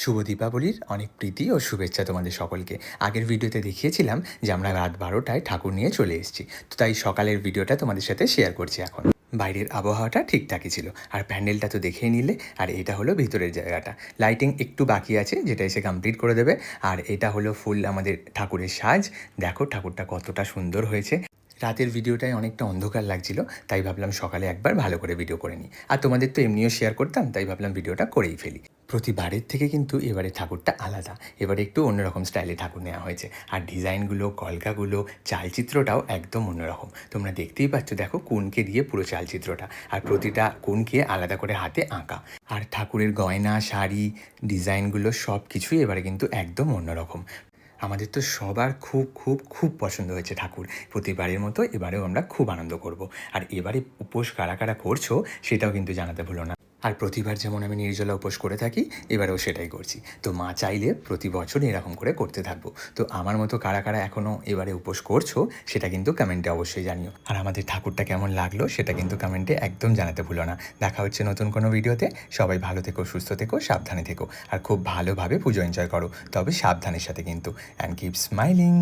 শুভ দীপাবলির অনেক প্রীতি ও শুভেচ্ছা তোমাদের সকলকে। আগের ভিডিওতে দেখিয়েছিলাম যে আমরা রাত 12টায় ঠাকুর নিয়ে চলে এসেছি, তো তাই সকালের ভিডিওটা তোমাদের সাথে শেয়ার করছি এখন। বাইরের আবহাওয়াটা ঠিকঠাকই ছিল, আর প্যান্ডেলটা তো দেখেই নিলে। আর এটা হলো ভিতরের জায়গাটা, লাইটিং একটু বাকি আছে যেটা এসে কমপ্লিট করে দেবে। আর এটা হলো ফুল আমাদের ঠাকুরের সাজ। দেখো ঠাকুরটা কতটা সুন্দর হয়েছে। রাতের ভিডিওটায় অনেকটা অন্ধকার লাগছিল, তাই ভাবলাম সকালে একবার ভালো করে ভিডিও করে নিই। আর তোমাদের তো এমনিও শেয়ার করতাম, তাই ভাবলাম ভিডিওটা করেই ফেলি। প্রতিবারের থেকে কিন্তু এবারে ঠাকুরটা আলাদা, এবারে একটু অন্যরকম স্টাইলে ঠাকুর নেওয়া হয়েছে। আর ডিজাইনগুলো, কলকাগুলো, চালচিত্রটাও একদম অন্যরকম। তোমরা দেখতেই পাচ্ছ, দেখো কোনকে দিয়ে পুরো চালচিত্রটা, আর প্রতিটা কোনকে আলাদা করে হাতে আঁকা। আর ঠাকুরের গয়না, শাড়ি, ডিজাইনগুলো সব কিছুই এবারে কিন্তু একদম অন্যরকম। আমাদের তো সবার খুব খুব খুব পছন্দ হয়েছে ঠাকুর। প্রতিবারের মতো এবারেও আমরা খুব আনন্দ করব। আর এবারে উপোস কারা কারা করছো সেটাও কিন্তু জানাতে ভুলো না। আর প্রতিবার যেমন আমি নির্জলা উপোস করে থাকি, এবারেও সেটাই করছি। তো মা চাইলে প্রতি বছর এরকম করে করতে থাকবো। তো আমার মতো কারা কারা এখনও এবারে উপোস করছো সেটা কিন্তু কমেন্টে অবশ্যই জানিও। আর আমাদের ঠাকুরটা কেমন লাগলো সেটা কিন্তু কমেন্টে একদম জানাতে ভুলো না। দেখা হচ্ছে নতুন কোনো ভিডিওতে। সবাই ভালো থেকো, সুস্থ থেকো, সাবধানে থেকো, আর খুব ভালোভাবে পুজো এনজয় করো, তবে সাবধানের সাথে কিন্তু। And keep smiling.